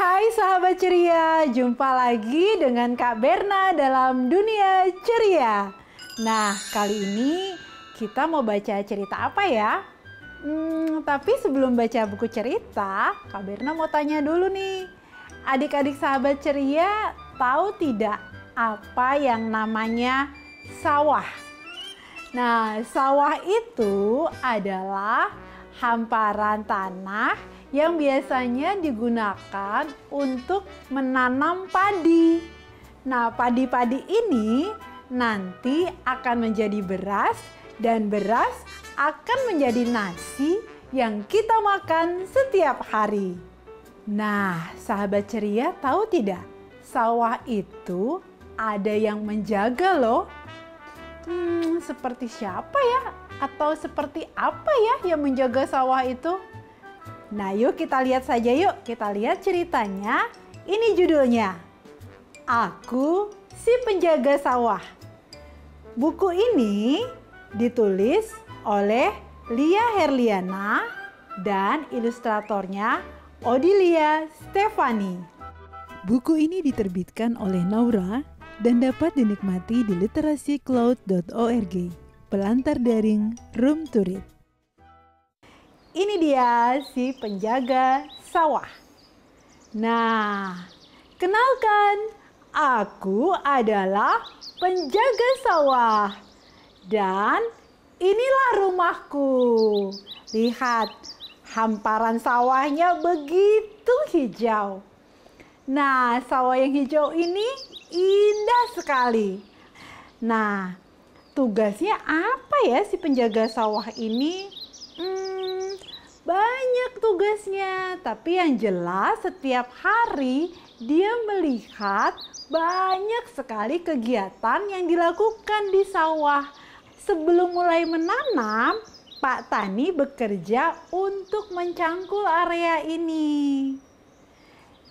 Hai sahabat ceria, jumpa lagi dengan Kak Berna dalam Dunia Ceria. Nah, kali ini kita mau baca cerita apa ya? Tapi sebelum baca buku cerita, Kak Berna mau tanya dulu nih. Adik-adik sahabat ceria tahu tidak apa yang namanya sawah? Nah, sawah itu adalah hamparan tanah yang biasanya digunakan untuk menanam padi. Nah, padi-padi ini nanti akan menjadi beras dan beras akan menjadi nasi yang kita makan setiap hari. Nah, sahabat ceria tahu tidak? Sawah itu ada yang menjaga loh. Seperti siapa ya? Atau seperti apa ya yang menjaga sawah itu? Nah, yuk kita lihat saja yuk. Kita lihat ceritanya. Ini judulnya, Aku si Penjaga Sawah. Buku ini ditulis oleh Lia Herliana dan ilustratornya Odilia Stefani. Buku ini diterbitkan oleh Naura dan dapat dinikmati di literacycloud.org, pelantar daring Room to Read. Ini dia si penjaga sawah. Nah, kenalkan, aku adalah penjaga sawah. Dan inilah rumahku. Lihat, hamparan sawahnya begitu hijau. Nah, sawah yang hijau ini indah sekali. Nah, tugasnya apa ya si penjaga sawah ini? Banyak tugasnya, tapi yang jelas setiap hari dia melihat banyak sekali kegiatan yang dilakukan di sawah. Sebelum mulai menanam, Pak Tani bekerja untuk mencangkul area ini.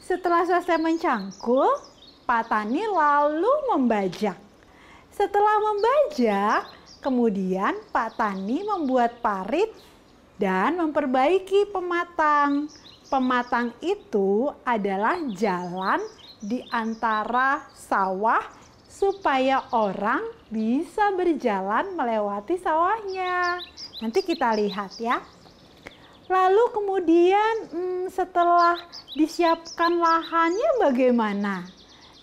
Setelah selesai mencangkul, Pak Tani lalu membajak. Setelah membajak, kemudian Pak Tani membuat parit dan memperbaiki pematang. Pematang itu adalah jalan di antara sawah supaya orang bisa berjalan melewati sawahnya. Nanti kita lihat ya. Lalu kemudian setelah disiapkan lahannya bagaimana?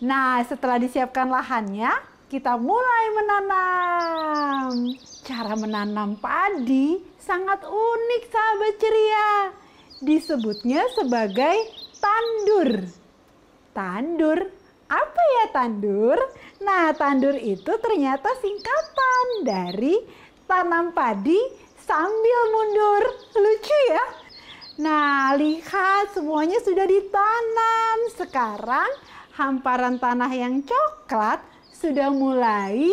Nah, setelah disiapkan lahannya, kita mulai menanam. Cara menanam padi sangat unik sahabat ceria. Disebutnya sebagai tandur. Tandur, apa ya tandur? Nah, tandur itu ternyata singkatan dari tanam padi sambil mundur. Lucu ya? Nah, lihat semuanya sudah ditanam. Sekarang hamparan tanah yang coklat sudah mulai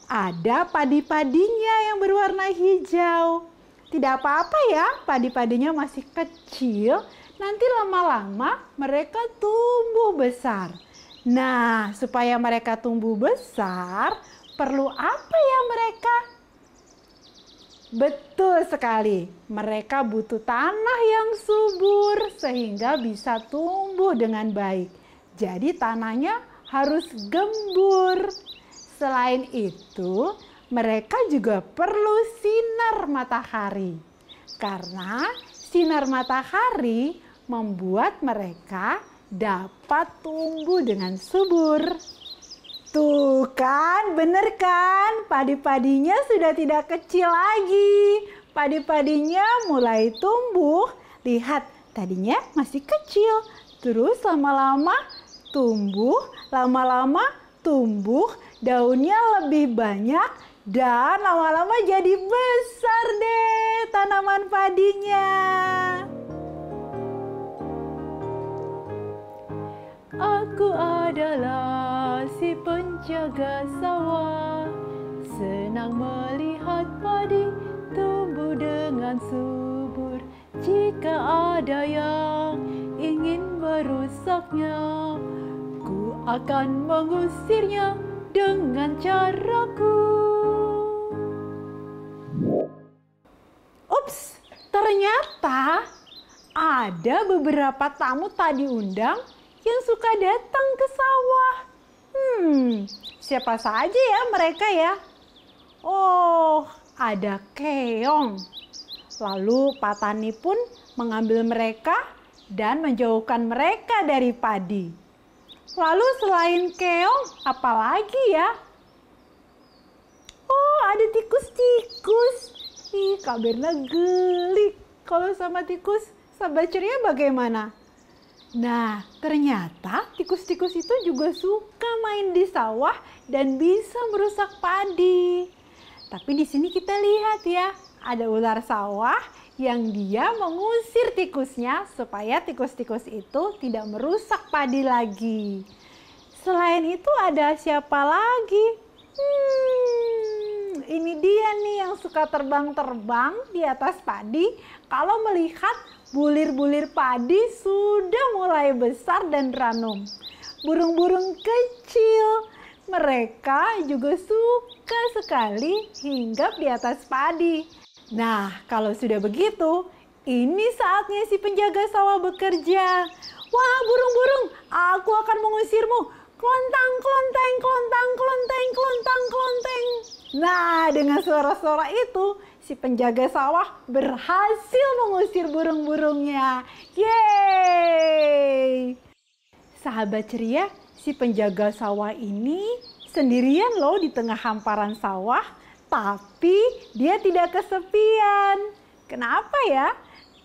ada padi-padinya yang berwarna hijau. Tidak apa-apa ya, padi-padinya masih kecil. Nanti lama-lama mereka tumbuh besar. Nah, supaya mereka tumbuh besar, perlu apa ya mereka? Betul sekali, mereka butuh tanah yang subur sehingga bisa tumbuh dengan baik. Jadi tanahnya harus gembur. Selain itu, mereka juga perlu sinar matahari. Karena sinar matahari membuat mereka dapat tumbuh dengan subur. Tuh kan, bener kan? Padi-padinya sudah tidak kecil lagi. Padi-padinya mulai tumbuh. Lihat, tadinya masih kecil. Terus lama-lama tumbuh, lama-lama tumbuh, daunnya lebih banyak dan lama-lama jadi besar deh tanaman padinya. Aku adalah si penjaga sawah, senang melihat padi tumbuh dengan subur. Jika ada yang ingin merusaknya, ku akan mengusirnya dengan caraku. Ups, ternyata ada beberapa tamu tak diundang yang suka datang ke sawah. Siapa saja ya mereka ya? Oh, ada keong. Lalu petani pun mengambil mereka dan menjauhkan mereka dari padi. Lalu selain keong, apa lagi ya? Oh, ada tikus-tikus. Ih, Kak Berna geli kalau sama tikus. Sahabat ceria bagaimana? Nah, ternyata tikus-tikus itu juga suka main di sawah dan bisa merusak padi. Tapi di sini kita lihat ya, ada ular sawah yang dia mengusir tikusnya supaya tikus-tikus itu tidak merusak padi lagi. Selain itu ada siapa lagi? Ini dia nih yang suka terbang-terbang di atas padi kalau melihat bulir-bulir padi sudah mulai besar dan ranum. Burung-burung kecil, mereka juga suka sekali hinggap di atas padi. Nah, kalau sudah begitu, ini saatnya si penjaga sawah bekerja. Wah, burung-burung, aku akan mengusirmu. Klontang, klonteng, klontang, klonteng, klontang, klonteng. Nah, dengan suara-suara itu, si penjaga sawah berhasil mengusir burung-burungnya. Yeay! Sahabat ceria, si penjaga sawah ini sendirian loh di tengah hamparan sawah, tapi dia tidak kesepian. Kenapa ya?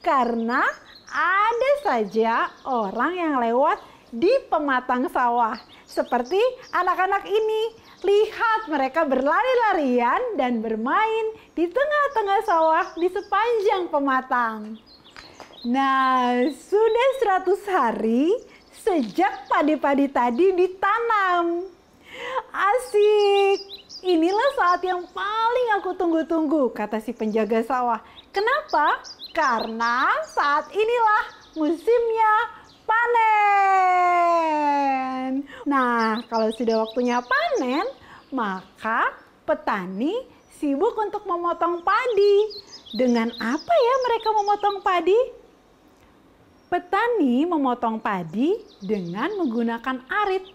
Karena ada saja orang yang lewat di pematang sawah. Seperti anak-anak ini. Lihat mereka berlari-larian dan bermain di tengah-tengah sawah di sepanjang pematang. Nah, sudah 100 hari sejak padi-padi tadi ditanam. Asik! Inilah saat yang paling aku tunggu-tunggu, kata si penjaga sawah. Kenapa? Karena saat inilah musimnya panen. Nah, kalau sudah waktunya panen, maka petani sibuk untuk memotong padi. Dengan apa ya mereka memotong padi? Petani memotong padi dengan menggunakan arit.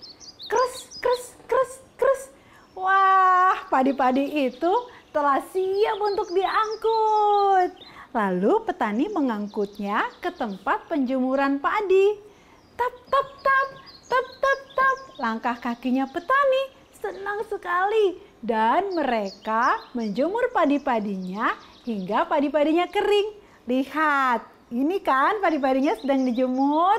Kres, kres, kres, kres. Wah, padi-padi itu telah siap untuk diangkut. Lalu petani mengangkutnya ke tempat penjemuran padi. Tap, tap, tap, tap, tap, tap. Langkah kakinya petani senang sekali. Dan mereka menjemur padi-padinya hingga padi-padinya kering. Lihat, ini kan padi-padinya sedang dijemur.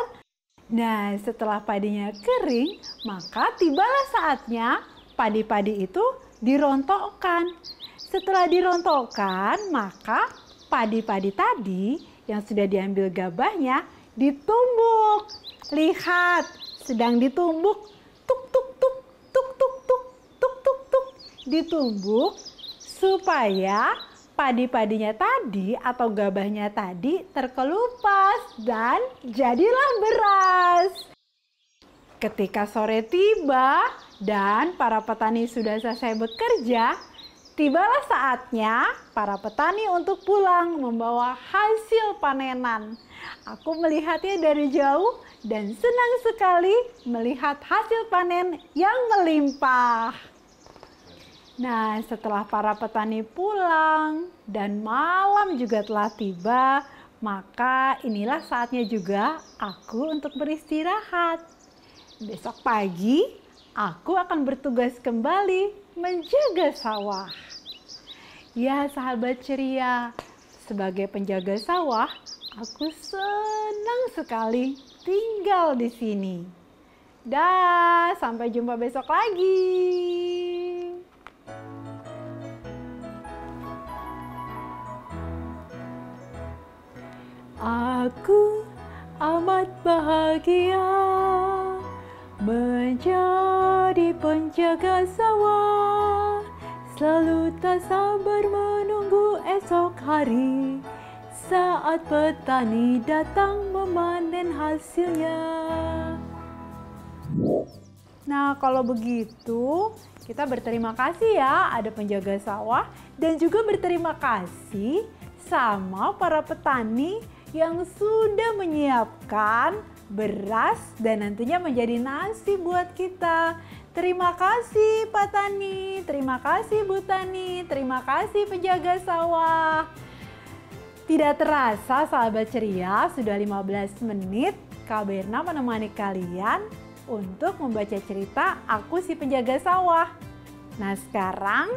Nah, setelah padinya kering, maka tibalah saatnya padi-padi itu dirontokkan. Setelah dirontokkan, maka padi-padi tadi yang sudah diambil gabahnya ditumbuk. Lihat, sedang ditumbuk. Tuk, tuk, tuk, tuk, tuk, tuk, tuk, tuk, tuk. Ditumbuk supaya padi-padinya tadi atau gabahnya tadi terkelupas dan jadilah beras. Ketika sore tiba dan para petani sudah selesai bekerja, tibalah saatnya para petani untuk pulang membawa hasil panenan. Aku melihatnya dari jauh dan senang sekali melihat hasil panen yang melimpah. Nah, setelah para petani pulang dan malam juga telah tiba, maka inilah saatnya juga aku untuk beristirahat. Besok pagi, aku akan bertugas kembali menjaga sawah. Ya, sahabat ceria, sebagai penjaga sawah, aku senang sekali tinggal di sini. Dah, sampai jumpa besok lagi. Aku amat bahagia menjadi penjaga sawah, selalu tak sabar menunggu esok hari saat petani datang memanen hasilnya. Nah, kalau begitu kita berterima kasih ya ada penjaga sawah dan juga berterima kasih sama para petani yang sudah menyiapkan beras dan nantinya menjadi nasi buat kita. Terima kasih Pak Tani, terima kasih Bu Tani, terima kasih penjaga sawah. Tidak terasa sahabat ceria, sudah 15 menit Kak Berna menemani kalian untuk membaca cerita Aku Si Penjaga Sawah. Nah sekarang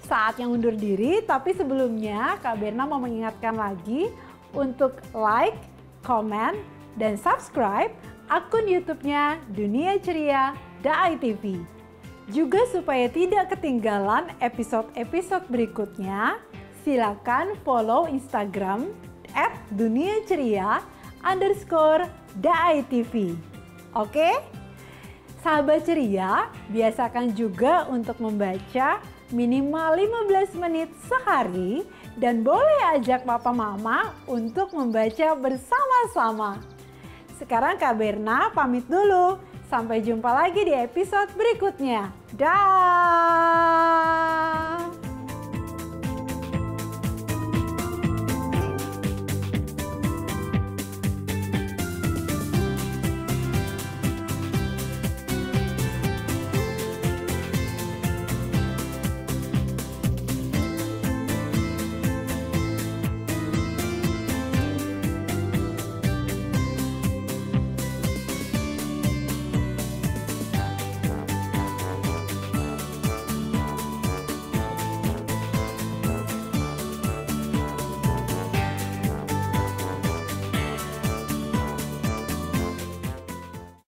saatnya undur diri, tapi sebelumnya Kak Berna mau mengingatkan lagi untuk like, comment, dan subscribe akun YouTube-nya Dunia Ceria Daai TV. Juga supaya tidak ketinggalan episode-episode berikutnya, silakan follow Instagram @duniaceria_Daai TV. Oke? Sahabat ceria, biasakan juga untuk membaca minimal 15 menit sehari dan boleh ajak papa mama untuk membaca bersama-sama. Sekarang Kak Berna pamit dulu. Sampai jumpa lagi di episode berikutnya. Dah.